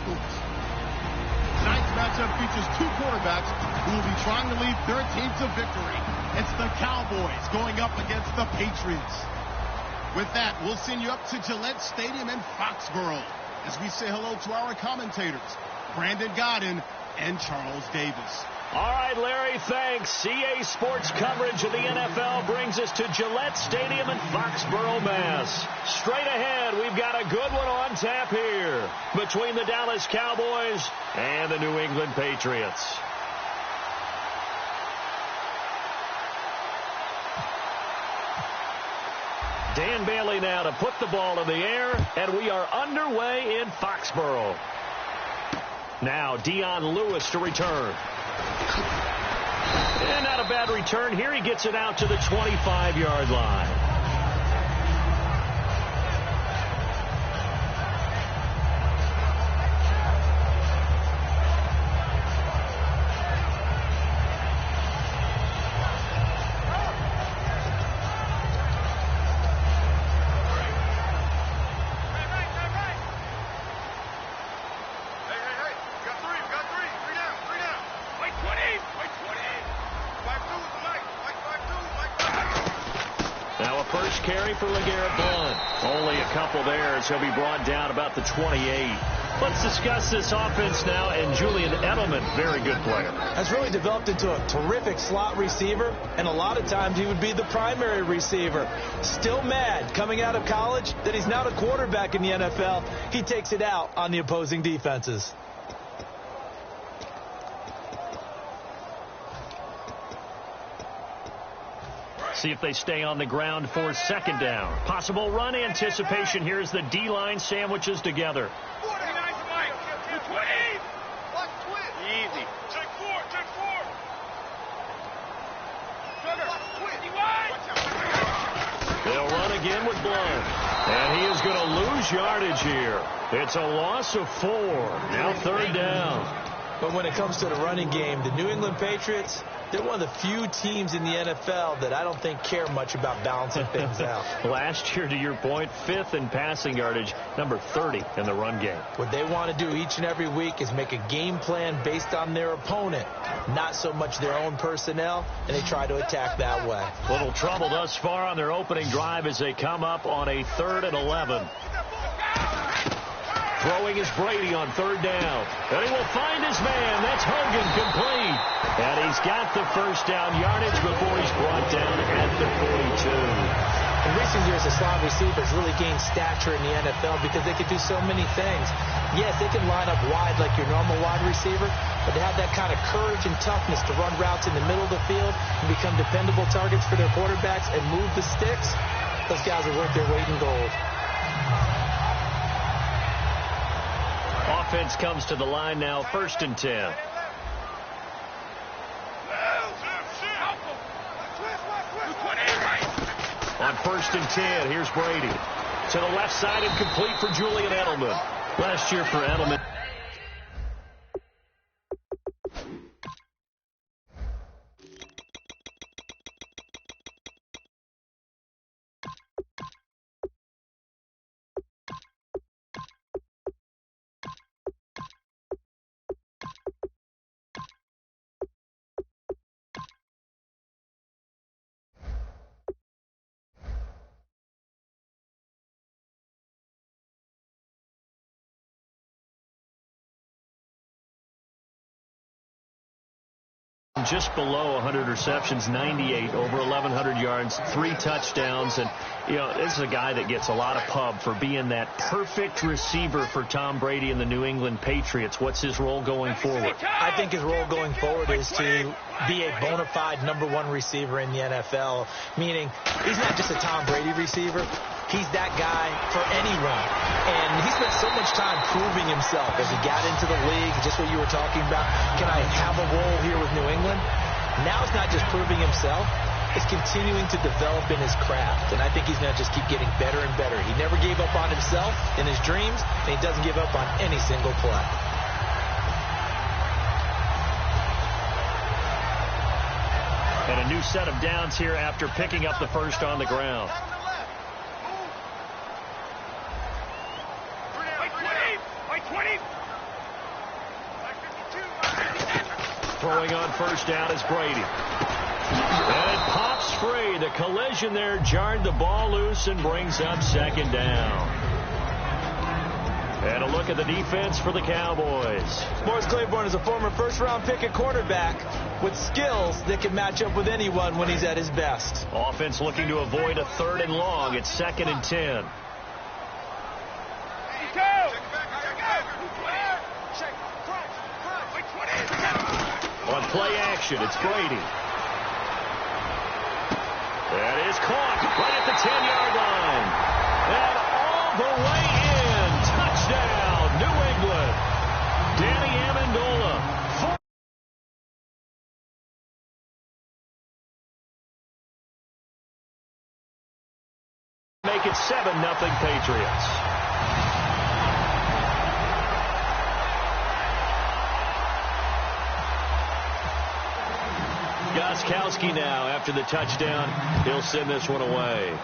schools. Tonight's matchup features two quarterbacks who will be trying to lead their team to victory. It's the Cowboys going up against the Patriots. With that, we'll send you up to Gillette Stadium in Foxborough as we say hello to our commentators, Brandon Godden and Charles Davis. All right, Larry, thanks. CA Sports coverage of the NFL brings us to Gillette Stadium in Foxborough, Mass. Straight ahead, we've got a good one on tap here between the Dallas Cowboys and the New England Patriots. Dan Bailey now to put the ball in the air, and we are underway in Foxborough. Now Dion Lewis to return. And not a bad return here. He gets it out to the 25-yard line. He'll be brought down about the 28. Let's discuss this offense now, and Julian Edelman, very good player. Has really developed into a terrific slot receiver, and a lot of times he would be the primary receiver. Still mad coming out of college that he's now the quarterback in the NFL. He takes it out on the opposing defenses. See if they stay on the ground for second down. Possible run anticipation here as the D-line sandwiches together. Easy. They'll run again with Blunt. And he is going to lose yardage here. It's a loss of 4. Now third down. But when it comes to the running game, the New England Patriots, they're one of the few teams in the NFL that I don't think care much about balancing things out. Last year, to your point, 5th in passing yardage, number 30 in the run game. What they want to do each and every week is make a game plan based on their opponent, not so much their own personnel, and they try to attack that way. Little trouble thus far on their opening drive as they come up on a 3rd and 11. Throwing is Brady on third down. And he will find his man. That's Hogan, complete. And he's got the first down yardage before he's brought down at the 42. In recent years, the slot receivers really gained stature in the NFL because they could do so many things. Yes, they can line up wide like your normal wide receiver, but they have that kind of courage and toughness to run routes in the middle of the field and become dependable targets for their quarterbacks and move the sticks. Those guys are worth their weight in gold. Offense comes to the line now, 1st and 10. On 1st and 10, here's Brady. To the left side and complete for Julian Edelman. Last year for Edelman. Just below 100 receptions, 98, over 1,100 yards, 3 touchdowns. And, you know, this is a guy that gets a lot of pub for being that perfect receiver for Tom Brady and the New England Patriots. What's his role going forward? I think his role going forward is to be a bona fide #1 receiver in the NFL, meaning he's not just a Tom Brady receiver. He's that guy for anyone. And he spent so much time proving himself as he got into the league, just what you were talking about. Can I have a role here with New England? Now it's not just proving himself. It's continuing to develop in his craft. And I think he's going to just keep getting better and better. He never gave up on himself in his dreams, and he doesn't give up on any single play. And a new set of downs here after picking up the first on the ground. Throwing on first down is Brady. And it pops free. The collision there jarred the ball loose and brings up second down. And a look at the defense for the Cowboys. Morris Claiborne is a former first-round pick at quarterback with skills that can match up with anyone when he's at his best. Offense looking to avoid a 3rd and long. It's 2nd and 10. On play action, it's Brady. That is caught right at the 10-yard line. And all the way in. Touchdown, New England. Danny Amendola. Make it 7-0 Patriots. Gostkowski now after the touchdown. He'll send this one away.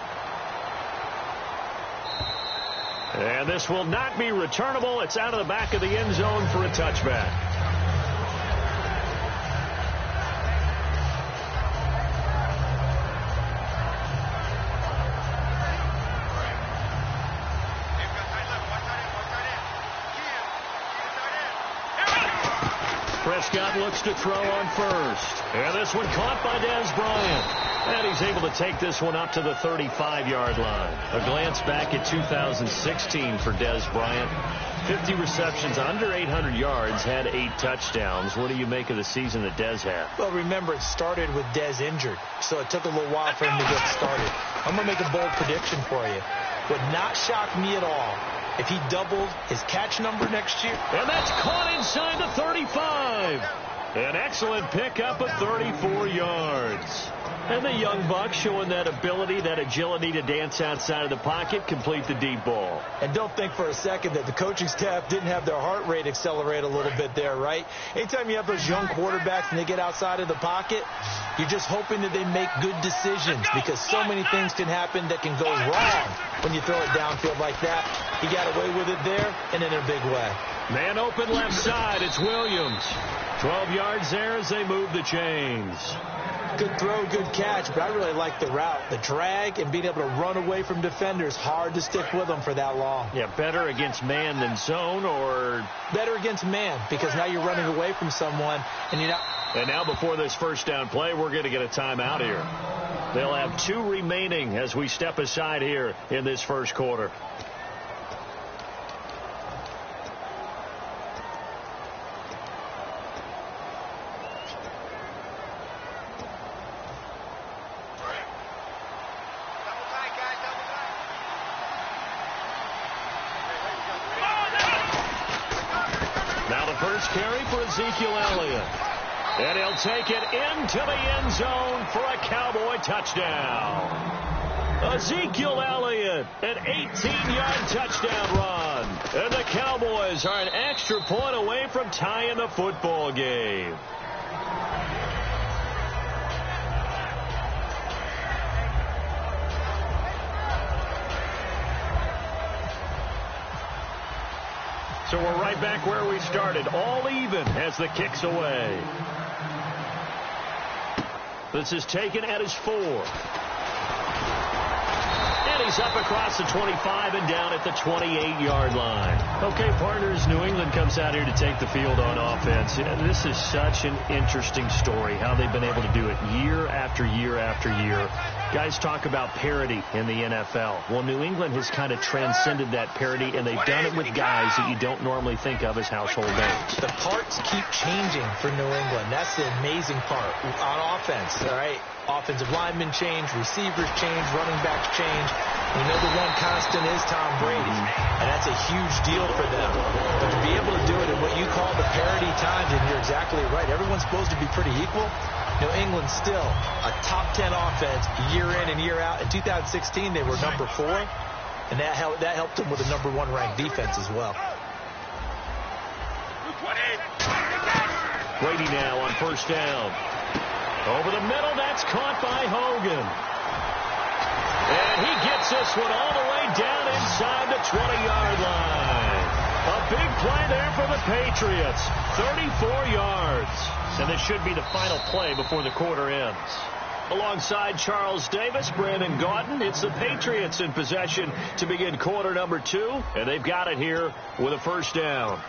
And this will not be returnable. It's out of the back of the end zone for a touchback. Prescott looks to throw on first. And this one caught by Dez Bryant. And he's able to take this one up to the 35-yard line. A glance back at 2016 for Dez Bryant. 50 receptions, under 800 yards, had 8 touchdowns. What do you make of the season that Dez had? Well, remember, it started with Dez injured, so it took a little while for him to get started. I'm going to make a bold prediction for you. Would not shock me at all if he doubled his catch number next year. And that's caught inside the 35. An excellent pickup of 34 yards. And the young buck showing that ability, that agility to dance outside of the pocket, complete the deep ball. And don't think for a second that the coaching staff didn't have their heart rate accelerate a little bit there, right? Anytime you have those young quarterbacks and they get outside of the pocket, you're just hoping that they make good decisions because so many things can happen that can go wrong when you throw it downfield like that. He got away with it there and in a big way. Man open left side. It's Williams. 12 yards there as they move the chains. Good throw, good catch, but I really like the route. The drag and being able to run away from defenders, hard to stick with them for that long. Yeah, better against man than zone, or better against man because now you're running away from someone and you're not. And now before this first down play, we're going to get a timeout here. They'll have 2 remaining as we step aside here in this first quarter. Carry for Ezekiel Elliott. And he'll take it into the end zone for a Cowboy touchdown. Ezekiel Elliott, an 18-yard touchdown run. And the Cowboys are an extra point away from tying the football game. So we're right back where we started, all even as the kick's away. This is taken at his 4. And he's up across the 25 and down at the 28-yard line. Okay, partners, New England comes out here to take the field on offense. This is such an interesting story, how they've been able to do it year after year after year. Guys talk about parity in the NFL. Well, New England has kind of transcended that parity, and they've done it with guys that you don't normally think of as household names. The parts keep changing for New England. That's the amazing part on offense, all right? Offensive linemen change, receivers change, running backs change. We know the one constant is Tom Brady, and that's a huge deal for them. But to be able to do it in what you call the parity times, and you're exactly right, everyone's supposed to be pretty equal. New England still a top 10 offense year in and year out. In 2016, they were number 4, and that helped them with a number 1 ranked defense as well. Brady now on first down. Over the middle, that's caught by Hogan. And he gets this one all the way down inside the 20-yard line. A big play there for for the Patriots. 34 yards. And this should be the final play before the quarter ends. Alongside Charles Davis, Brandon Gaudin, it's the Patriots in possession to begin quarter number 2. And they've got it here with a first down.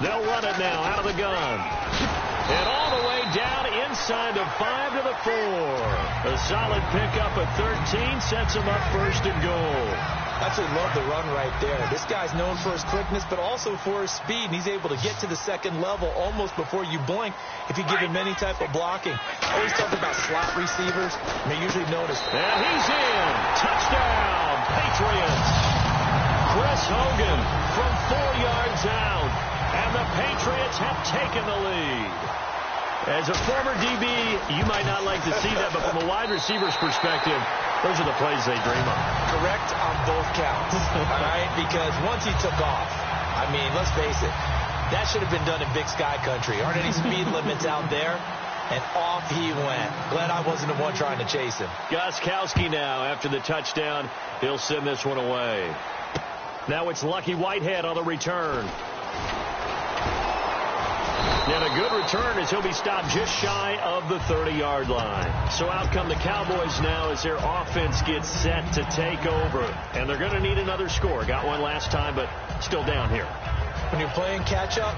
They'll run it now out of the gun. And all the way down inside the 5 to the 4. A solid pickup at 13 sets him up first and goal. Absolutely love the run right there. This guy's known for his quickness, but also for his speed. And he's able to get to the second level almost before you blink if you give him any type of blocking. Always talk about slot receivers. They're usually known as... And he's in. Touchdown, Patriots. Chris Hogan from 4 yards out. And the Patriots have taken the lead. As a former DB, you might not like to see that, but from a wide receiver's perspective, those are the plays they dream of. Correct on both counts, all right? Because once he took off, I mean, let's face it, that should have been done in Big Sky Country. Aren't any speed limits out there? And off he went. Glad I wasn't the one trying to chase him. Gostkowski now, after the touchdown, he'll send this one away. Now it's Lucky Whitehead on the return. And a good return as he'll be stopped just shy of the 30-yard line. So out come the Cowboys now as their offense gets set to take over. And they're going to need another score. Got one last time, but still down here. When you're playing catch-up,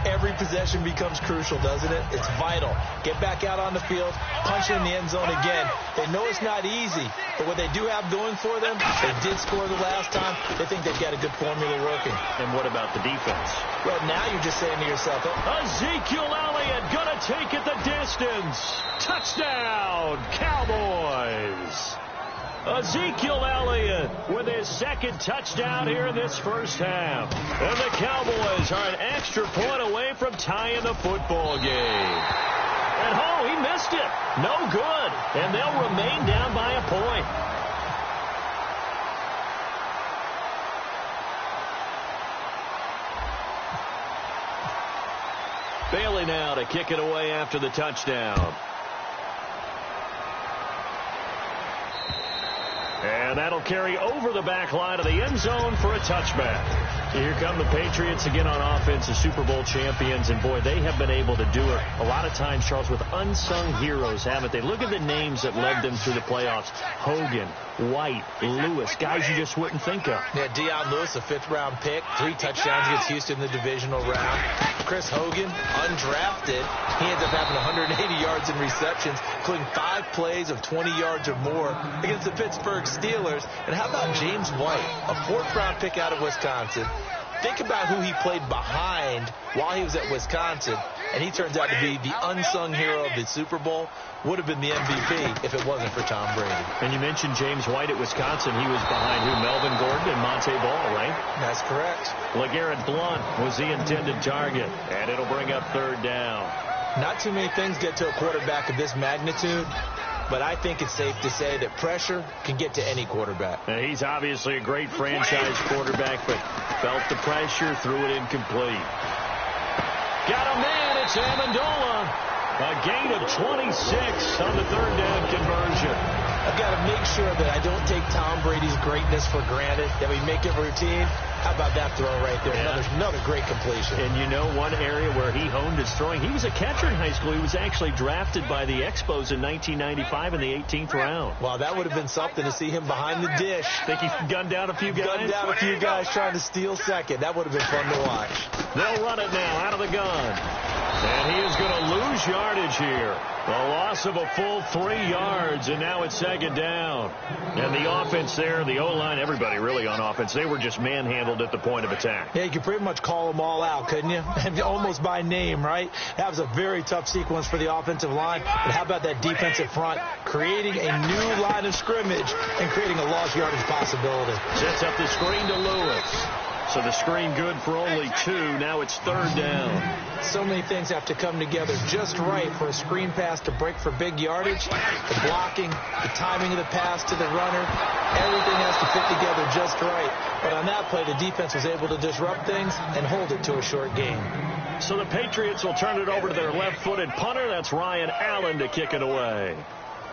every possession becomes crucial, doesn't it? It's vital. Get back out on the field, punch in the end zone again. They know it's not easy, but what they do have going for them, they did score the last time. They think they've got a good formula working. And what about the defense? Well, now you're just saying to yourself, Ezekiel Elliott going to take it the distance. Touchdown, Cowboys. Ezekiel Elliott with his second touchdown here in this first half. And the Cowboys are an extra point away from tying the football game. And he missed it. No good. And they'll remain down by a point. Bailey now to kick it away after the touchdown. And that'll carry over the back line of the end zone for a touchback. Here come the Patriots again on offense, the Super Bowl champions. And, boy, they have been able to do it a lot of times, Charles, with unsung heroes, haven't they? Look at the names that led them through the playoffs. Hogan, White, Lewis, guys you just wouldn't think of. Yeah, Deion Lewis, a fifth-round pick, 3 touchdowns against Houston in the divisional round. Chris Hogan, undrafted. He ends up having 180 yards in receptions, including 5 plays of 20 yards or more against the Pittsburgh Steelers. And how about James White, a 4th-round pick out of Wisconsin? Think about who he played behind while he was at Wisconsin, and he turns out to be the unsung hero of the Super Bowl. Would have been the MVP if it wasn't for Tom Brady. And you mentioned James White at Wisconsin. He was behind who? Melvin Gordon and Monte Ball, right? That's correct. LeGarrette Blount was the intended target, and it'll bring up 3rd down. Not too many things get to a quarterback of this magnitude, but I think it's safe to say that pressure can get to any quarterback. Now, he's obviously a great franchise quarterback, but felt the pressure, threw it incomplete. Got a man, it's Amendola. A gain of 26 on the 3rd down conversion. I've got to make sure that I don't take Tom Brady's greatness for granted, that we make it routine. How about that throw right there? Yeah. Another great completion. And you know one area where he honed his throwing, he was a catcher in high school. He was actually drafted by the Expos in 1995 in the 18th round. Wow, that would have been something to see him behind the dish. Think he gunned down a few guys? Gunned down a few guys trying to steal second. That would have been fun to watch. They'll run it now out of the gun. And he is going to lose yardage here. A loss of a full 3 yards, and now it's 2nd down. And the offense there, the O-line, everybody really on offense, they were just manhandled at the point of attack. Yeah, you could pretty much call them all out, couldn't you? Almost by name, right? That was a very tough sequence for the offensive line. But how about that defensive front creating a new line of scrimmage and creating a lost yardage possibility? Sets up the screen to Lewis. So So the screen good for only 2. Now it's 3rd down. So many things have to come together just right for a screen pass to break for big yardage. The blocking, the timing of the pass to the runner, everything has to fit together just right. But on that play, the defense was able to disrupt things and hold it to a short game. So the Patriots will turn it over to their left-footed punter. That's Ryan Allen to kick it away.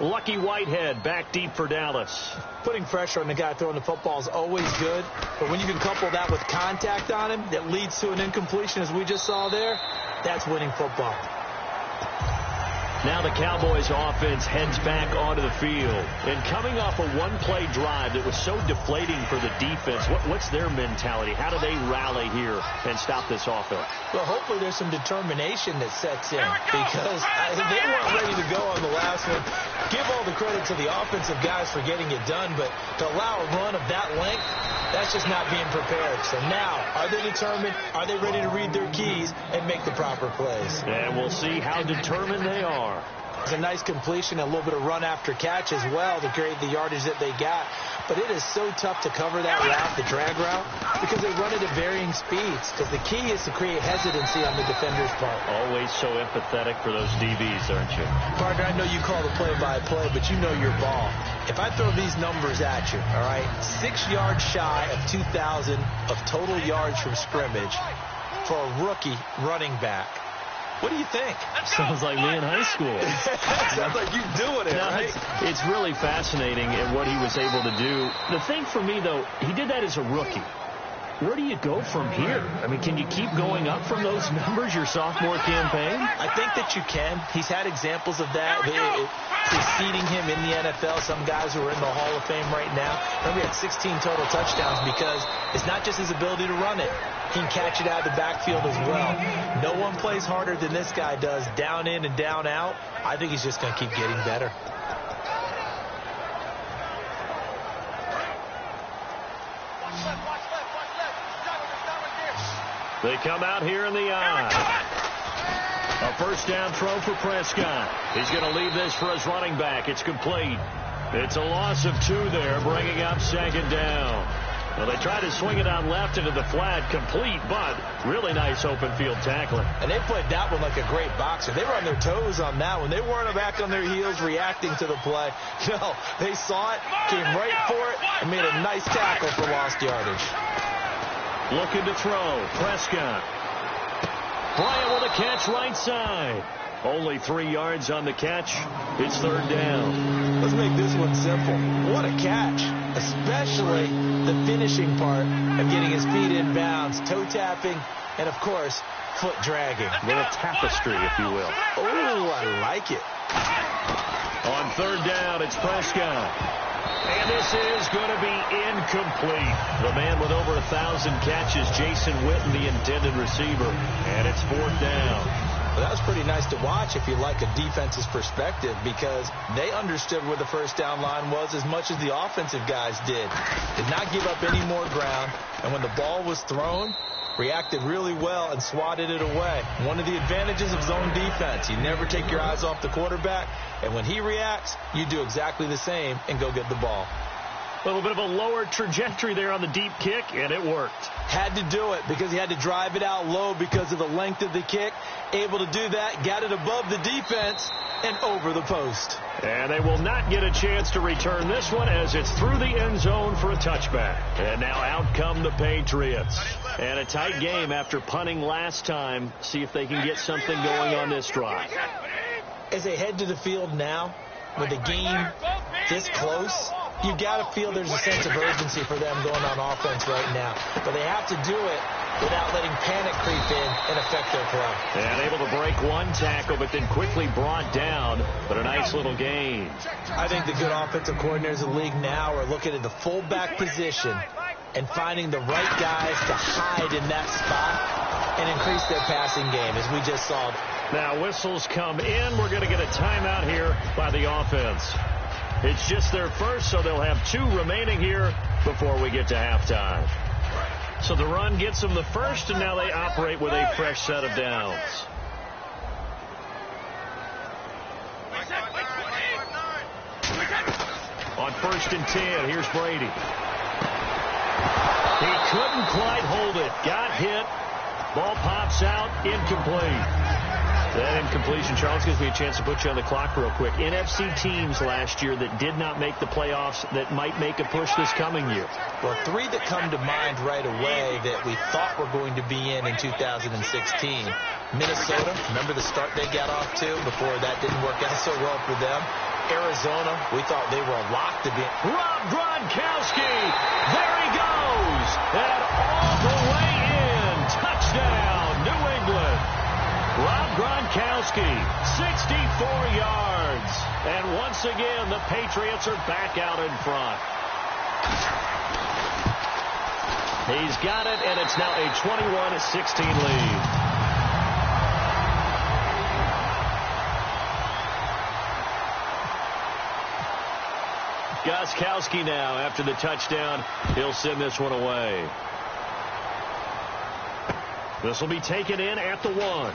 Lucky Whitehead back deep for Dallas. Putting pressure on the guy throwing the football is always good, but when you can couple that with contact on him that leads to an incompletion, as we just saw there, that's winning football. Now the Cowboys offense heads back onto the field. And coming off a one-play drive that was so deflating for the defense, what's their mentality? How do they rally here and stop this offense? Well, hopefully there's some determination that sets in, because they weren't ready to go on the last one. Give all the credit to the offensive guys for getting it done, but to allow a run of that length, that's just not being prepared. So now, are they determined? Are they ready to read their keys and make the proper plays? And we'll see how determined they are. It's a nice completion, a little bit of run after catch as well to create the yardage that they got. But it is so tough to cover that route, the drag route, because they run it at varying speeds. Because the key is to create hesitancy on the defender's part. Always so empathetic for those DBs, aren't you? Partner, I know you call the play-by-play, but you know your ball. If I throw these numbers at you, all right, 6 yards shy of 2,000 of total yards from scrimmage for a rookie running back. What do you think? Sounds like me in high school. Sounds like you doing it, right? It's really fascinating in what he was able to do. The thing for me, though, he did that as a rookie. Where do you go from here? I mean, can you keep going up from those numbers your sophomore campaign? I think that you can. He's had examples of that preceding him in the NFL. Some guys who are in the Hall of Fame right now. Remember, he had 16 total touchdowns because it's not just his ability to run it. He can catch it out of the backfield as well. No one plays harder than this guy does, down in and down out. I think he's just going to keep getting better. They come out here in the eye. A first down throw for Prescott. He's going to leave this for his running back. It's complete. It's a loss of 2 there, bringing up 2nd down. Well, they tried to swing it out left into the flat, complete, but really nice open field tackling. And they played that one like a great boxer. They were on their toes on that one. They weren't back on their heels reacting to the play. No, they saw it, came right for it, and made a nice tackle for lost yardage. Looking to throw. Prescott. Bryant with a catch right side. Only 3 yards on the catch. It's 3rd down. Let's make this one simple. What a catch. Especially the finishing part of getting his feet in bounds, toe tapping, and, of course, foot dragging. A little tapestry, if you will. Oh, I like it. On 3rd down, it's Prescott. And this is going to be incomplete. The man with over 1,000 catches, Jason Witten, the intended receiver. And it's 4th down. Well, that was pretty nice to watch if you like a defense's perspective, because they understood where the first down line was as much as the offensive guys did. Did not give up any more ground. And when the ball was thrown, reacted really well and swatted it away. One of the advantages of zone defense, you never take your eyes off the quarterback, and when he reacts, you do exactly the same and go get the ball. A little bit of a lower trajectory there on the deep kick, and it worked. Had to do it because he had to drive it out low because of the length of the kick. Able to do that, got it above the defense and over the post. And they will not get a chance to return this one as it's through the end zone for a touchback. And now out come the Patriots. And a tight game after punting last time. See if they can get something going on this drive. As they head to the field now, with the game this close, you got to feel there's a sense of urgency for them going on offense right now. But they have to do it without letting panic creep in and affect their play. And able to break one tackle, but then quickly brought down. But a nice little gain. I think the good offensive coordinators in the league now are looking at the fullback position and finding the right guys to hide in that spot and increase their passing game, as we just saw. Now whistles come in. We're going to get a timeout here by the offense. It's just their first, so they'll have 2 remaining here before we get to halftime. So the run gets them the first, and now they operate with a fresh set of downs. On 1st and 10, here's Brady. He couldn't quite hold it. Got hit. Ball pops out. Incomplete. That incompletion, Charles, gives me a chance to put you on the clock real quick. NFC teams last year that did not make the playoffs that might make a push this coming year. Well, three that come to mind right away that we thought were going to be in 2016. Minnesota, remember the start they got off to before that didn't work out so well for them. Arizona, we thought they were a lock to be. Rob Gronkowski, there he goes, and all the way in. Touchdown, New England. Rob Gronkowski, 64 yards. And once again, the Patriots are back out in front. He's got it, and it's now a 21-16 lead. Gronkowski now, after the touchdown, he'll send this one away. This will be taken in at the 1.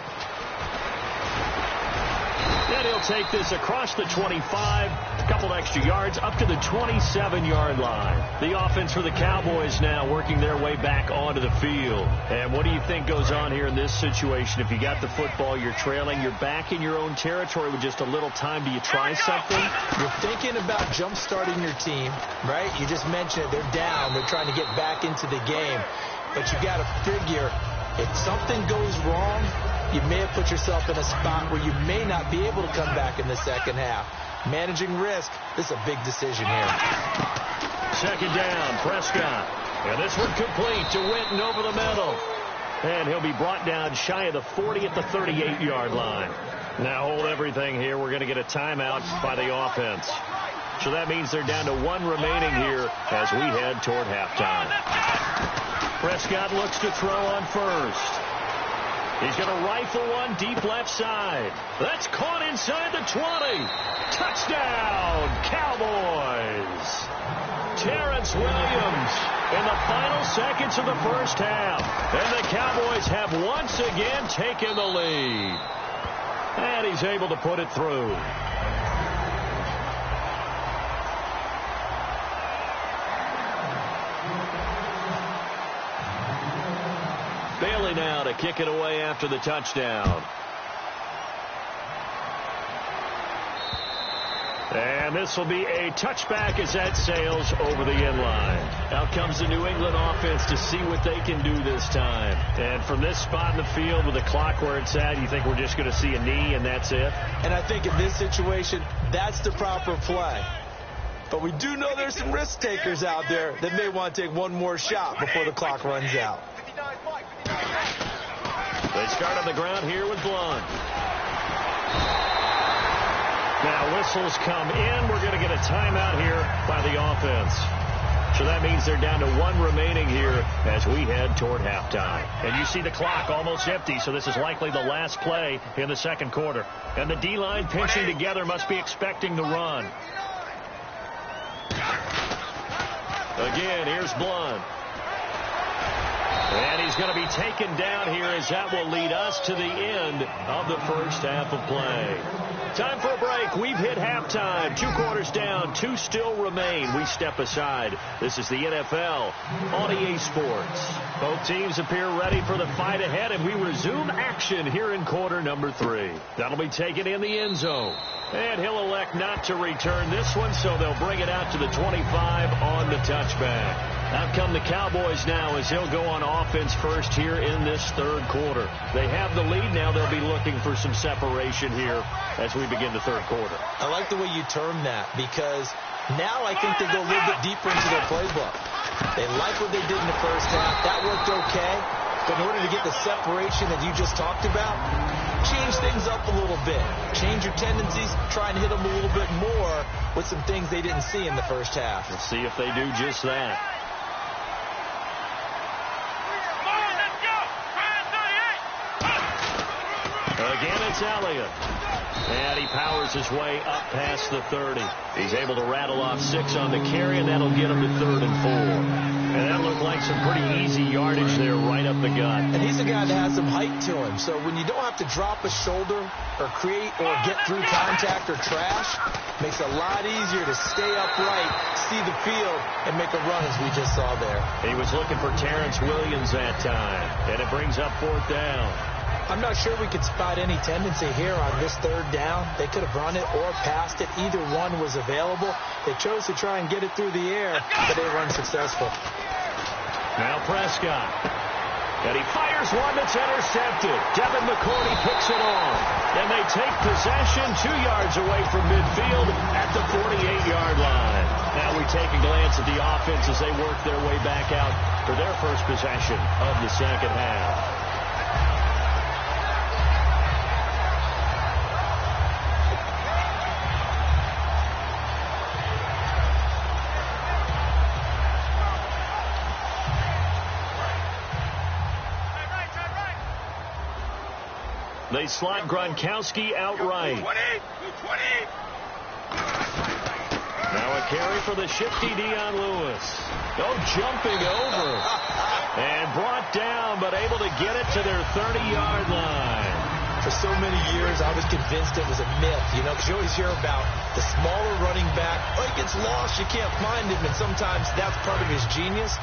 And he'll take this across the 25, a couple extra yards, up to the 27-yard line. The offense for the Cowboys now working their way back onto the field. And what do you think goes on here in this situation? If you got the football, you're trailing, you're back in your own territory with just a little time. Do you try something? You're thinking about jump-starting your team, right? You just mentioned it. They're down. They're trying to get back into the game. But you got to figure, if something goes wrong, you may have put yourself in a spot where you may not be able to come back in the second half. Managing risk, this is a big decision here. Second down, Prescott. And this one complete to Winton over the middle. And he'll be brought down shy of the 40 at the 38-yard line. Now hold everything here. We're going to get a timeout by the offense. So that means they're down to 1 remaining here as we head toward halftime. Prescott looks to throw on first. He's going to rifle one deep left side. That's caught inside the 20. Touchdown, Cowboys. Terrence Williams in the final seconds of the first half. And the Cowboys have once again taken the lead. And he's able to put it through. Bailey now to kick it away after the touchdown. And this will be a touchback as that sails over the end line. Out comes the New England offense to see what they can do this time. And from this spot in the field with the clock where it's at, you think we're just going to see a knee and that's it? And I think in this situation, that's the proper play. But we do know there's some risk takers out there that may want to take one more shot before the clock runs out. They start on the ground here with Blunt. Now whistles come in. We're going to get a timeout here by the offense. So that means they're down to 1 remaining here as we head toward halftime. And you see the clock almost empty, so this is likely the last play in the second quarter. And the D-line pinching together must be expecting the run. Again, here's Blunt. And he's going to be taken down here as that will lead us to the end of the first half of play. Time for a break. We've hit halftime. 2 quarters down. 2 still remain. We step aside. This is the NFL on EA Sports. Both teams appear ready for the fight ahead, and we resume action here in quarter number 3. That'll be taken in the end zone. And he'll elect not to return this one, so they'll bring it out to the 25 on the touchback. Out come the Cowboys now as he'll go on offense first here in this third quarter. They have the lead now. They'll be looking for some separation here as we begin the third quarter. I like the way you term that because now I think they go a little bit deeper into their playbook. They like what they did in the first half. That worked okay. But in order to get the separation that you just talked about, change things up a little bit. Change your tendencies. Try and hit them a little bit more with some things they didn't see in the first half. We'll see if they do just that. Again, it's Elliott. And he powers his way up past the 30. He's able to rattle off 6 on the carry, and that'll get him to 3rd and 4. And that looked like some pretty easy yardage there right up the the gut. And he's a guy that has some height to him. So when you don't have to drop a shoulder or create or get through contact or trash, makes it a lot easier to stay upright, see the field, and make a run as we just saw there. He was looking for Terrence Williams that time, and it brings up 4th down. I'm not sure we could spot any tendency here on this 3rd down. They could have run it or passed it. Either one was available. They chose to try and get it through the air, but they were unsuccessful. Now Prescott. And he fires one that's intercepted. Devin McCourty picks it off. And they take possession 2 yards away from midfield at the 48-yard line. Now we take a glance at the offense as they work their way back out for their first possession of the second half. They slot Gronkowski outright. Now a carry for the shifty Dion Lewis. Jumping over. And brought down, but able to get it to their 30-yard line. For so many years, I was convinced it was a myth, because you always hear about the smaller running back. Oh, he gets lost, you can't find him, and sometimes that's part of his genius.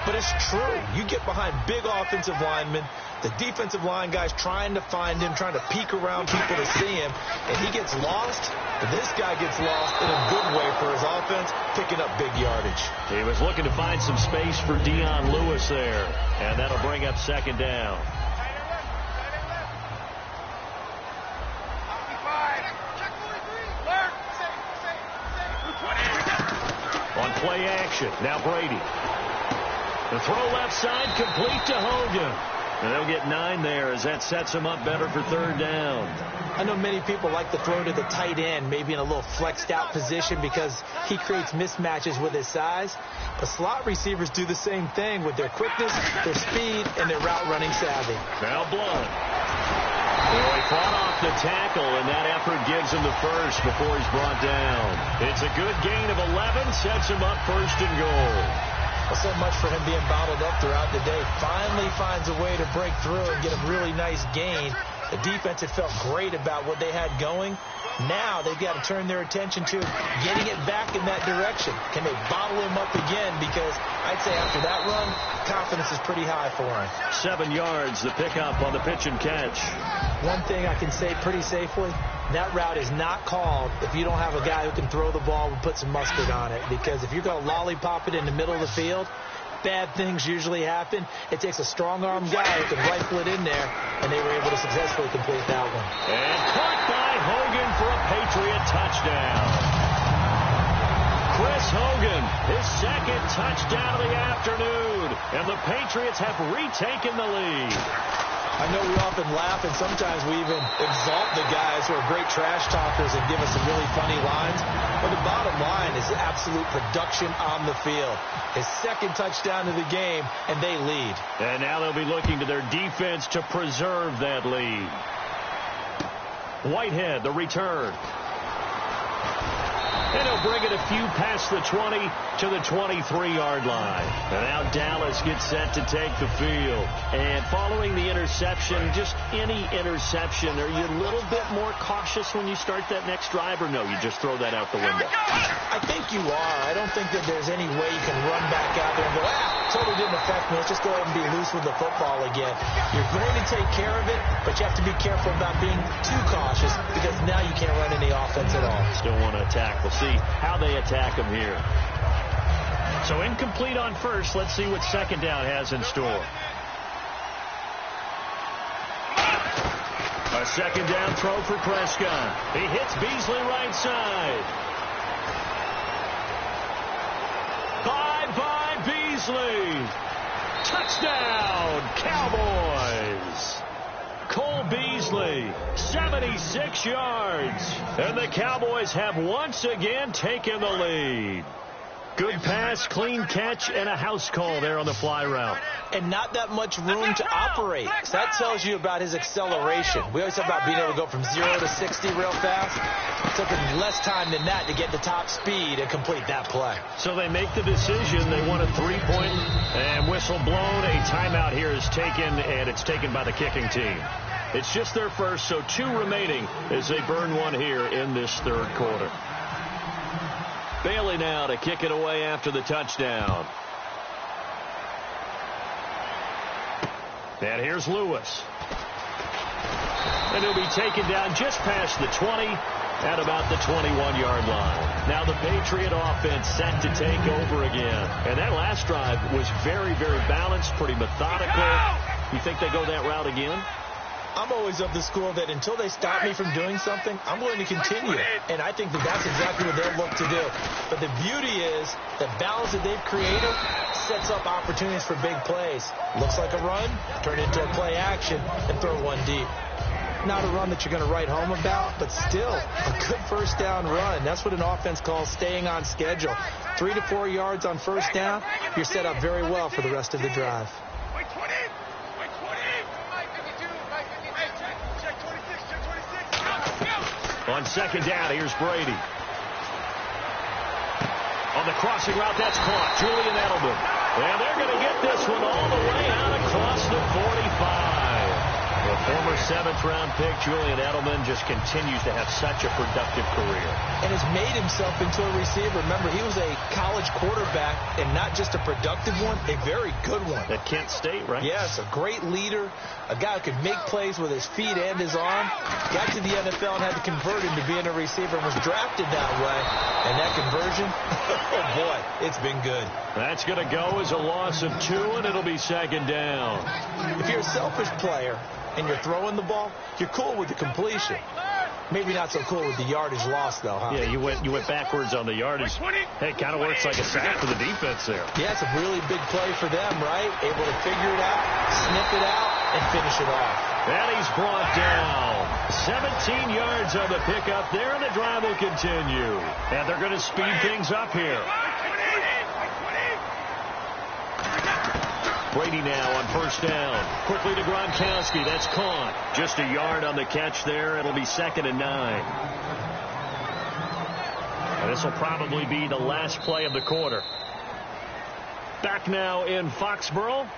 But it's true. You get behind big offensive linemen, the defensive line guys trying to find him, trying to peek around people to see him, and he gets lost. But this guy gets lost in a good way for his offense, picking up big yardage. He was looking to find some space for Dion Lewis there, and that'll bring up 2nd down. On play action, now Brady. The throw left side, complete to Hogan. And they'll get 9 there as that sets him up better for 3rd down. I know many people like to throw to the tight end, maybe in a little flexed out position because he creates mismatches with his size. But slot receivers do the same thing with their quickness, their speed, and their route running savvy. Now Blunt. Well, he fought off the tackle, and that effort gives him the first before he's brought down. It's a good gain of 11, sets him up 1st and goal. Well, so much for him being bottled up throughout the day. Finally finds a way to break through and get a really nice gain. The defense had felt great about what they had going. Now they've got to turn their attention to getting it back in that direction. Can they bottle him up again? Because I'd say after that run, confidence is pretty high for him. 7 yards, the pickup on the pitch and catch. One thing I can say pretty safely, that route is not called if you don't have a guy who can throw the ball and put some mustard on it. Because if you're going to lollipop it in the middle of the field, bad things usually happen. It takes a strong-arm guy who can rifle it in there, and they were able to successfully complete that one. And caught by Hogan for a Patriot touchdown. Chris Hogan, his 2nd touchdown of the afternoon, and the Patriots have retaken the lead. I know we often laugh, and sometimes we even exalt the guys who are great trash talkers and give us some really funny lines. But the bottom line is absolute production on the field. His 2nd touchdown of the game, and they lead. And now they'll be looking to their defense to preserve that lead. Whitehead, the return. And he'll bring it a few past the 20 to the 23-yard line. And now Dallas gets set to take the field. And following the interception, just any interception, are you a little bit more cautious when you start that next drive, or no, you just throw that out the window? I think you are. I don't think that there's any way you can run back out there and go, totally didn't affect me. Let's just go ahead and be loose with the football again. You're going to take care of it, but you have to be careful about being too cautious because now you can't run any offense at all. Still want to attack. We'll see how they attack him here. So incomplete on first. Let's see what 2nd down has in store. A 2nd down throw for Prescott. He hits Beasley right side. Bye-bye Beasley. Touchdown, Cowboys. Cole Beasley, 76 yards. And the Cowboys have once again taken the lead. Good pass, clean catch, and a house call there on the fly route. And not that much room to operate. So that tells you about his acceleration. We always talk about being able to go from 0 to 60 real fast. It took him less time than that to get the top speed and complete that play. So they make the decision. They want a three-point and whistle blown. A timeout here is taken, and it's taken by the kicking team. It's just their first, so 2 remaining as they burn one here in this third quarter. Bailey now to kick it away after the touchdown. And here's Lewis. And he'll be taken down just past the 20 at about the 21-yard line. Now the Patriot offense set to take over again. And that last drive was very, very balanced, pretty methodical. You think they go that route again? I'm always of the school that until they stop me from doing something, I'm going to continue. And I think that that's exactly what they'll look to do. But the beauty is the balance that they've created sets up opportunities for big plays. Looks like a run, turn it into a play action, and throw one deep. Not a run that you're going to write home about, but still a good first down run. That's what an offense calls staying on schedule. 3 to 4 yards on first down, you're set up very well for the rest of the drive. On second down, here's Brady. On the crossing route, that's caught. Julian Edelman. And they're going to get this one all the way out across the 45. The former 7th-round pick, Julian Edelman, just continues to have such a productive career. And has made himself into a receiver. Remember, he was a college quarterback, and not just a productive one, a very good one. At Kent State, right? Yes, a great leader, a guy who could make plays with his feet and his arm. Got to the NFL and had to convert into being a receiver and was drafted that way. And that conversion, oh boy, it's been good. That's going to go as a loss of 2, and it'll be second down. If you're a selfish player and you're throwing the ball, you're cool with the completion. Maybe not so cool with the yardage loss, though, huh? Yeah, you went backwards on the yardage. Hey, it kind of works like a sack for the defense there. Yeah, it's a really big play for them, right? Able to figure it out, sniff it out, and finish it off. And he's brought down. 17 yards on the pickup there, and the drive will continue. And they're going to speed things up here. Brady now on first down. Quickly to Gronkowski. That's caught. Just a yard on the catch there. It'll be 2nd and 9. And this will probably be the last play of the quarter. Back now in Foxborough.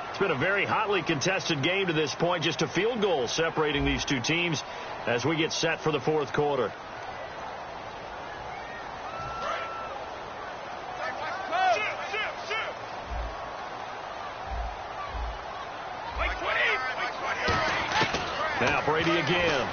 It's been a very hotly contested game to this point. Just a field goal separating these two teams as we get set for the fourth quarter. Now Brady again.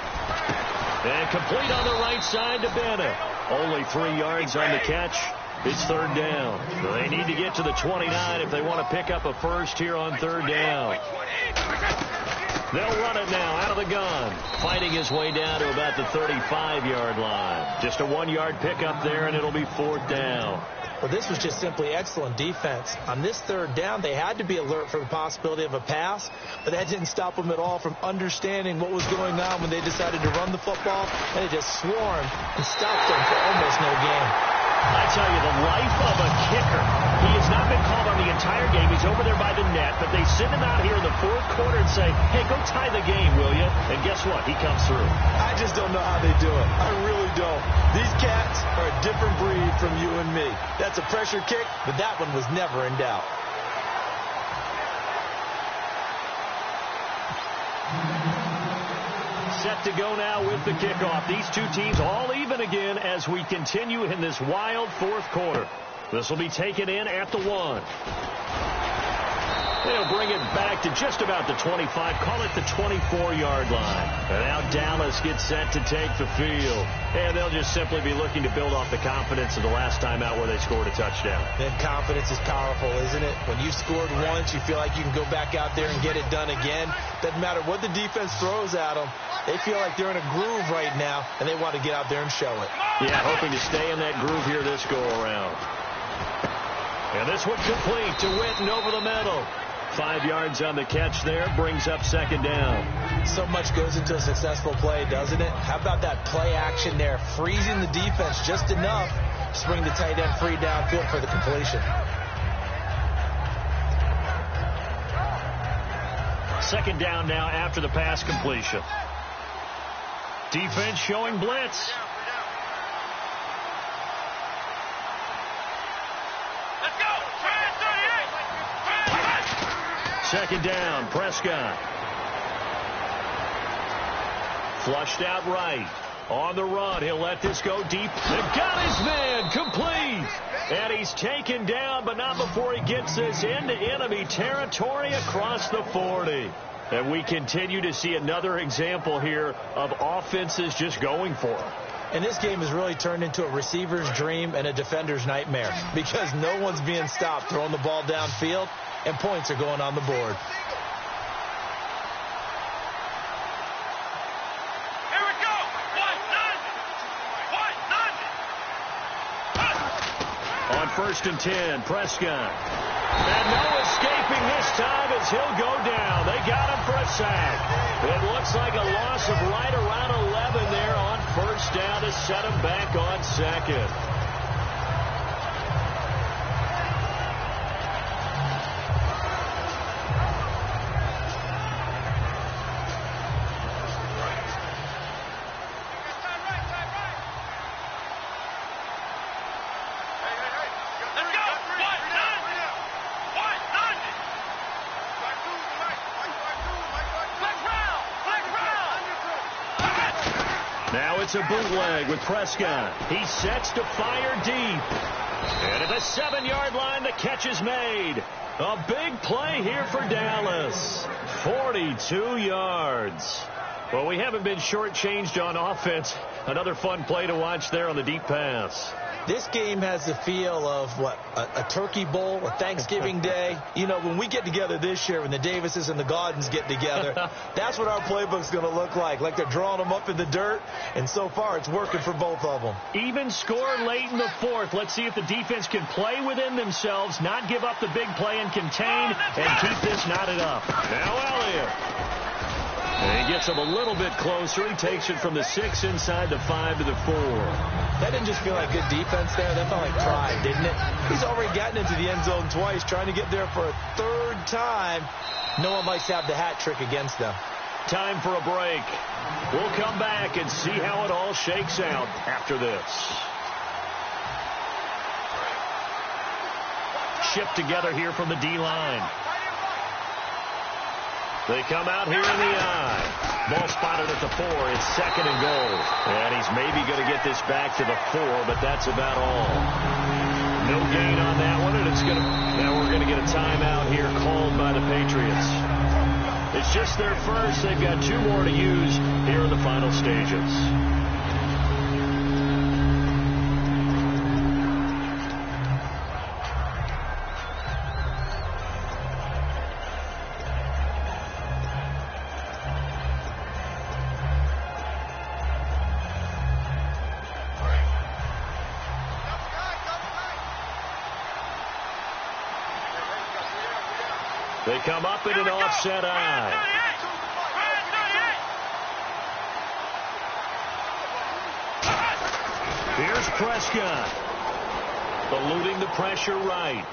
And complete on the right side to Bennett. Only 3 yards on the catch. It's third down. So they need to get to the 29 if they want to pick up a first here on third down. They'll run it now out of the gun. Fighting his way down to about the 35-yard line. Just a 1-yard pickup there, and it'll be fourth down. Well, this was just simply excellent defense. On this third down, they had to be alert for the possibility of a pass, but that didn't stop them at all from understanding what was going on when they decided to run the football, and it just swarmed and stopped them for almost no gain. I tell you, the life of a kicker. He has not been called on the entire game. He's over there by the net, but they send him out here in the fourth quarter and say, hey, go tie the game, will you? And guess what? He comes through. I just don't know how they do it. I really don't. These cats are a different breed from you and me. That's a pressure kick, but that one was never in doubt. Set to go now with the kickoff. These two teams all even again as we continue in this wild fourth quarter. This will be taken in at the 1. They'll bring it back to just about the 25, call it the 24-yard line. And now Dallas gets set to take the field. And they'll just simply be looking to build off the confidence of the last time out where they scored a touchdown. And confidence is powerful, isn't it? When you scored once, you feel like you can go back out there and get it done again. Doesn't matter what the defense throws at them. They feel like they're in a groove right now, and they want to get out there and show it. Yeah, hoping to stay in that groove here this go-around. And this one complete to Witten over the middle. 5 yards on the catch there, brings up second down. So much goes into a successful play, doesn't it? How about that play action there, freezing the defense just enough Just bring the tight end free downfield for the completion. Second down now after the pass completion. Defense showing blitz. Let's go. Second down, Prescott. Flushed out right. On the run, he'll let this go deep. They've got his man, complete. And he's taken down, but not before he gets this into enemy territory across the 40. And we continue to see another example here of offenses just going for it. And this game has really turned into a receiver's dream and a defender's nightmare because no one's being stopped throwing the ball downfield, and points are going on the board. First and 10, Prescott. And no escaping this time as he'll go down. They got him for a sack. It looks like a loss of right around 11 there on first down to set him back on second. It's a bootleg with Prescott. He sets to fire deep. And at the 7-yard line, the catch is made. A big play here for Dallas. 42 yards. Well, we haven't been shortchanged on offense. Another fun play to watch there on the deep pass. This game has the feel of, what, a turkey bowl, a Thanksgiving day. You know, when we get together this year, when the Davises and the Gaudens get together, that's what our playbook's going to look like they're drawing them up in the dirt, and so far it's working for both of them. Even score late in the fourth. Let's see if the defense can play within themselves, not give up the big play and contain, and keep this knotted up. Now Elliott. And he gets him a little bit closer. He takes it from the 6 inside the 5 to the 4. That didn't just feel like good defense there. That felt like pride, didn't it? He's already gotten into the end zone twice, trying to get there for a third time. No one likes to have the hat trick against them. Time for a break. We'll come back and see how it all shakes out after this. Shipped together here from the D-line. They come out here in the I. Ball spotted at the 4. It's second and goal. And he's maybe going to get this back to the 4, but that's about all. No gain on that one, and now we're going to get a timeout here called by the Patriots. It's just their first. They've got 2 more to use here in the final stages. They come up in an offset I. Here's Prescott. Eluding the pressure right.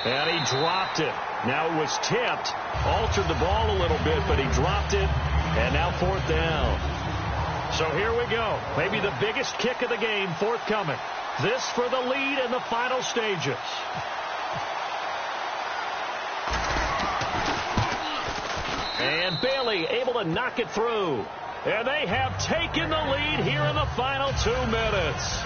And he dropped it. Now it was tipped. Altered the ball a little bit, but he dropped it. And now 4th down. So here we go. Maybe the biggest kick of the game forthcoming. This for the lead in the final stages. And Bailey able to knock it through. And they have taken the lead here in the final 2 minutes.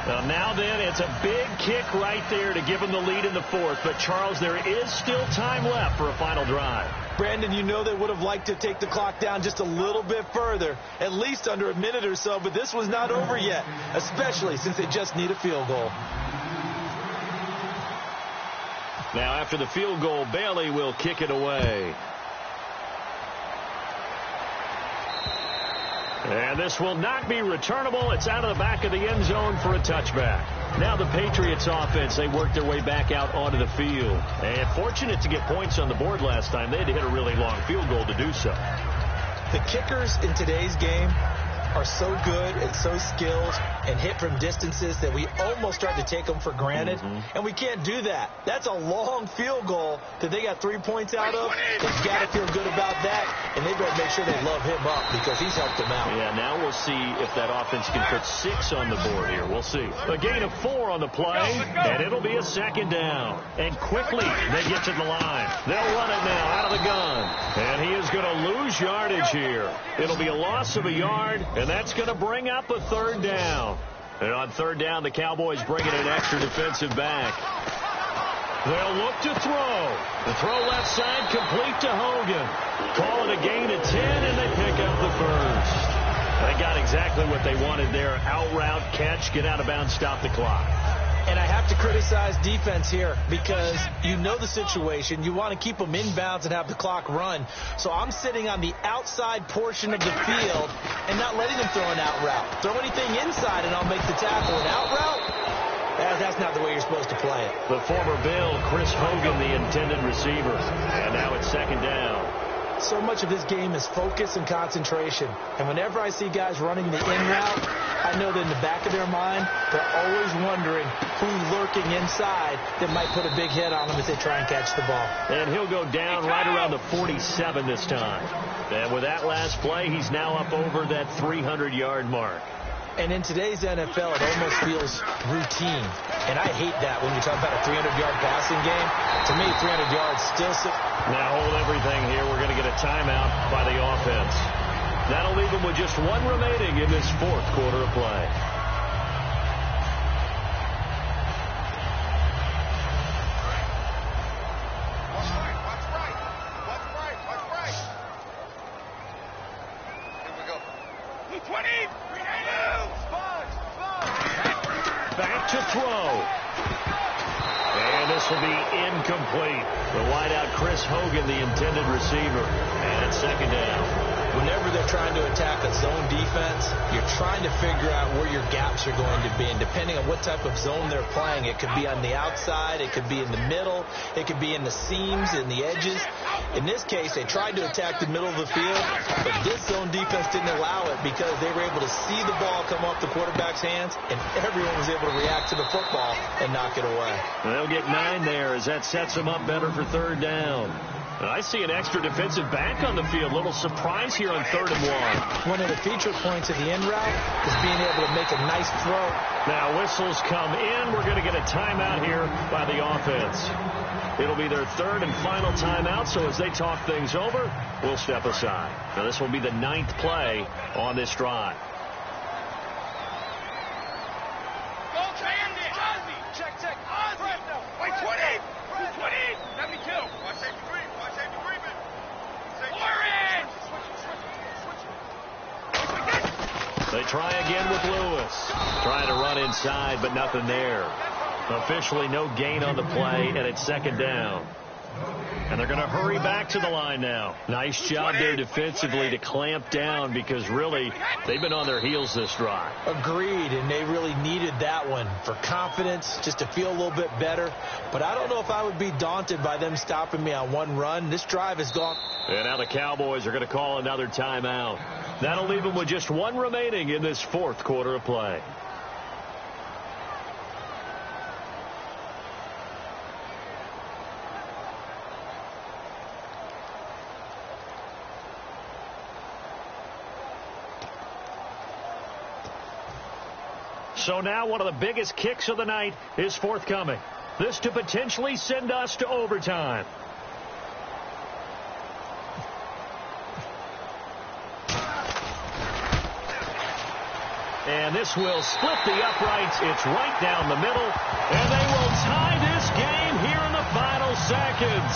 Now then, it's a big kick right there to give them the lead in the 4th. But, Charles, there is still time left for a final drive. Brandon, you know they would have liked to take the clock down just a little bit further, at least under a minute or so. But this was not over yet, especially since they just need a field goal. Now, after the field goal, Bailey will kick it away. And this will not be returnable. It's out of the back of the end zone for a touchback. Now the Patriots offense, they worked their way back out onto the field. And fortunate to get points on the board last time. They had to hit a really long field goal to do so. The kickers in today's game are so good and so skilled and hit from distances that we almost start to take them for granted, and we can't do that. That's a long field goal that they got 3 points out of. They've got to feel good about that, and they better make sure they love him up because he's helped them out. Yeah, now we'll see if that offense can put 6 on the board here. We'll see. A gain of 4 on the play, and it'll be a second down. And quickly they get to the line. They'll run it now out of the gun. And he is going to lose yardage here. It'll be a loss of a yard, and that's going to bring up a third down. And on third down, the Cowboys bring in an extra defensive back. They'll look to throw. The throw left side complete to Hogan. Call it a gain of 10, and they pick up the first. They got exactly what they wanted there. Out route, catch, get out of bounds, stop the clock. And I have to criticize defense here because you know the situation. You want to keep them inbounds and have the clock run. So I'm sitting on the outside portion of the field and not letting them throw an out route. Throw anything inside and I'll make the tackle. An out route? That's not the way you're supposed to play it. The former Bill, Chris Hogan, the intended receiver. And now it's second down. So much of this game is focus and concentration. And whenever I see guys running the in route, I know that in the back of their mind, they're always wondering who's lurking inside that might put a big hit on them as they try and catch the ball. And he'll go down right around the 47 this time. And with that last play, he's now up over that 300-yard mark. And in today's NFL, it almost feels routine. And I hate that when you talk about a 300-yard passing game. To me, 300 yards still... Now hold everything here. We're going to get a timeout by the offense. That'll leave them with just 1 remaining in this fourth quarter of play. Back to throw. And this will be incomplete. The wideout, Chris Hogan, the intended receiver. And it's second down. Whenever they're trying to attack a zone defense, you're trying to figure out where your gaps are going to be. And depending on what type of zone they're playing, it could be on the outside, it could be in the middle, it could be in the seams, in the edges. In this case, they tried to attack the middle of the field, but this zone defense didn't allow it because they were able to see the ball come off the quarterback's hands, and everyone was able to react to the football and knock it away. They'll get 9 there as that sets them up better for third down. And I see an extra defensive back on the field. Little surprise here on 3rd and 1. One of the feature points of the in route is being able to make a nice throw. Now whistles come in. We're going to get a timeout here by the offense. It'll be their 3rd and final timeout, so as they talk things over, we'll step aside. Now this will be the 9th play on this drive. They try again with Lewis. Trying to run inside, but nothing there. Officially no gain on the play, and it's second down. And they're going to hurry back to the line now. Nice job there defensively to clamp down because really they've been on their heels this drive. Agreed, and they really needed that one for confidence, just to feel a little bit better. But I don't know if I would be daunted by them stopping me on one run. This drive is gone. And now the Cowboys are going to call another timeout. That'll leave them with just 1 remaining in this fourth quarter of play. So now one of the biggest kicks of the night is forthcoming. This to potentially send us to overtime. And this will split the uprights. It's right down the middle. And they will tie this game here in the final seconds.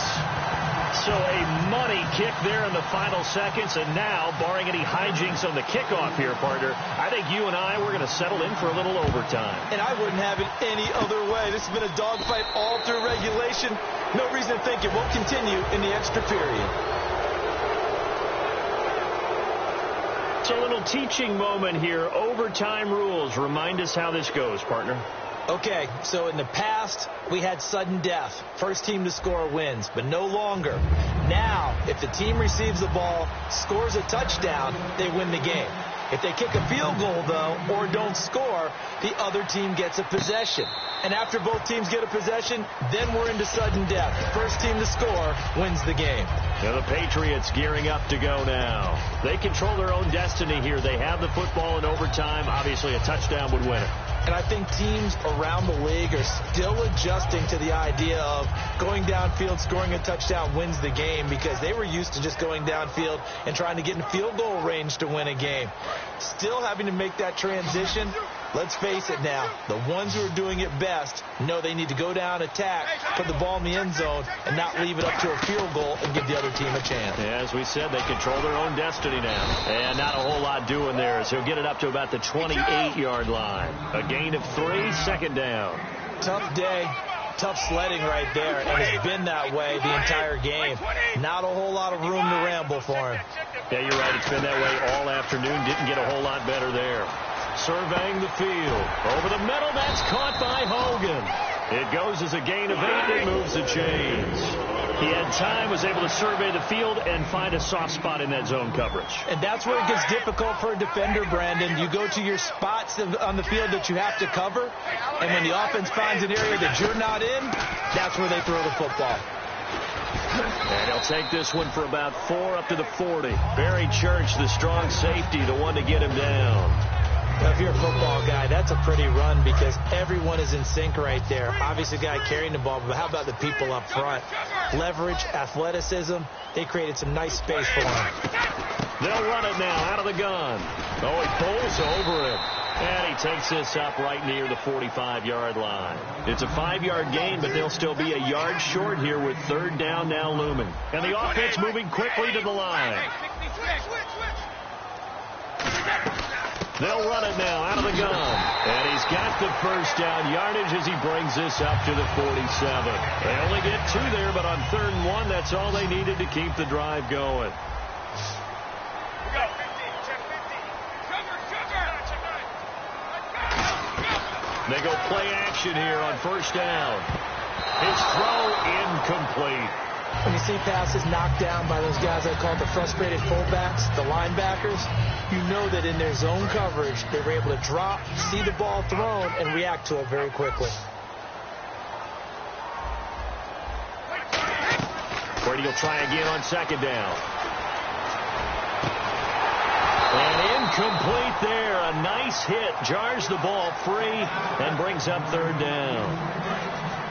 So a money kick there in the final seconds. And now, barring any hijinks on the kickoff here, partner, I think you and I, we're going to settle in for a little overtime. And I wouldn't have it any other way. This has been a dogfight all through regulation. No reason to think it won't continue in the extra period. So a little teaching moment here. Overtime rules. Remind us how this goes, partner. Okay, so in the past, we had sudden death. First team to score wins, but no longer. Now, if the team receives the ball, scores a touchdown, they win the game. If they kick a field goal, though, or don't score, the other team gets a possession. And after both teams get a possession, then we're into sudden death. First team to score wins the game. Now the Patriots gearing up to go now. They control their own destiny here. They have the football in overtime. Obviously, a touchdown would win it. And I think teams around the league are still adjusting to the idea of going downfield, scoring a touchdown wins the game, because they were used to just going downfield and trying to get in field goal range to win a game. Still having to make that transition. Let's face it now, the ones who are doing it best know they need to go down, attack, put the ball in the end zone, and not leave it up to a field goal and give the other team a chance. Yeah, as we said, they control their own destiny now. And not a whole lot doing there, as he'll get it up to about the 28-yard line. A gain of 3, second down. Tough day, tough sledding right there, and it's been that way the entire game. Not a whole lot of room to ramble for him. Yeah, you're right. It's been that way all afternoon. Didn't get a whole lot better there. Surveying the field. Over the middle, that's caught by Hogan. It goes as a gain of 8. It moves the chains. He had time, was able to survey the field and find a soft spot in that zone coverage. And that's where it gets difficult for a defender, Brandon. You go to your spots on the field that you have to cover, and when the offense finds an area that you're not in, that's where they throw the football. And he'll take this one for about 4 up to the 40. Barry Church, the strong safety, the one to get him down. Now, if you're a football guy, that's a pretty run because everyone is in sync right there. Obviously, the guy carrying the ball, but how about the people up front? Leverage, athleticism, they created some nice space for him. They'll run it now out of the gun. Oh, he pulls over it. And he takes this up right near the 45-yard line. It's a 5-yard gain, but they'll still be a yard short here with third down now looming. And the offense moving quickly to the line. They'll run it now out of the gun. And he's got the first down yardage as he brings this up to the 47. They only get 2 there, but on 3rd and 1, that's all they needed to keep the drive going. They go play action here on first down. His throw incomplete. When you see passes knocked down by those guys I call the frustrated fullbacks, the linebackers, you know that in their zone coverage, they were able to drop, see the ball thrown, and react to it very quickly. Brady will try again on second down. And incomplete there. A nice hit. Jars the ball free and brings up third down.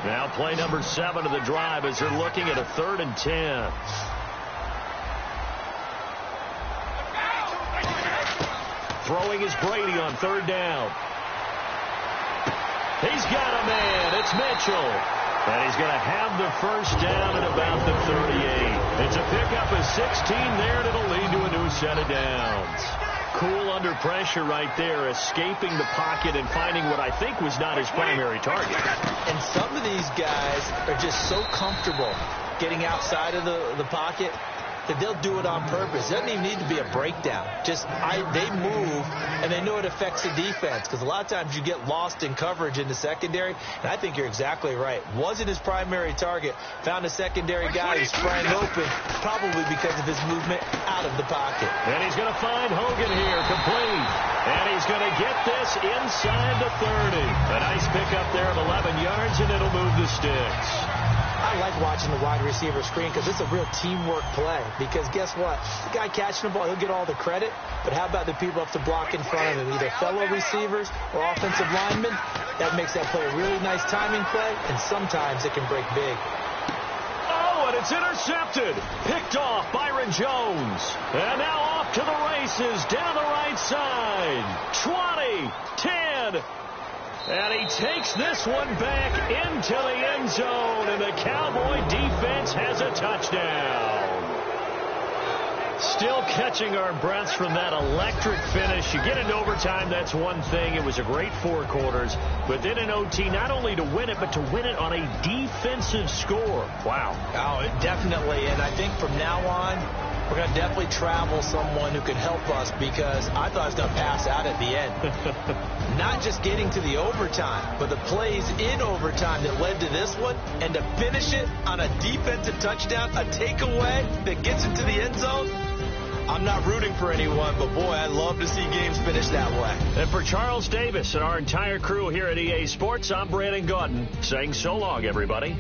Now play number 7 of the drive as they're looking at a 3rd and 10. Throwing is Brady on 3rd down. He's got a man. It's Mitchell. And he's going to have the first down at about the 38. It's a pickup of 16 there, and it'll lead to a new set of downs. Cool under pressure right there, escaping the pocket and finding what I think was not his primary target. And some of these guys are just so comfortable getting outside of the pocket that they'll do it on purpose. It doesn't even need to be a breakdown. Just they move, and they know it affects the defense because a lot of times you get lost in coverage in the secondary, and I think you're exactly right. Wasn't his primary target. Found a secondary guy who sprang open, probably because of his movement out of the pocket. And he's going to find Hogan here, complete. And he's going to get this inside the 30. A nice pickup there of 11 yards, and it'll move the sticks. I like watching the wide receiver screen because it's a real teamwork play. Because guess what? The guy catching the ball, he'll get all the credit. But how about the people up to block in front of him? Either fellow receivers or offensive linemen. That makes that play a really nice timing play. And sometimes it can break big. Oh, and it's intercepted. Picked off Byron Jones. And now off to the races down the right side. 20, 10. And he takes this one back into the end zone, and the Cowboy defense has a touchdown. Still catching our breaths from that electric finish. You get into overtime, that's one thing. It was a great 4 quarters. But then in OT, not only to win it, but to win it on a defensive score. Wow. Oh, definitely. And I think from now on, we're going to definitely travel someone who can help us because I thought I was going to pass out at the end. Not just getting to the overtime, but the plays in overtime that led to this one, and to finish it on a defensive touchdown, a takeaway that gets into the end zone. I'm not rooting for anyone, but boy, I'd love to see games finish that way. And for Charles Davis and our entire crew here at EA Sports, I'm Brandon Gaudin saying so long, everybody.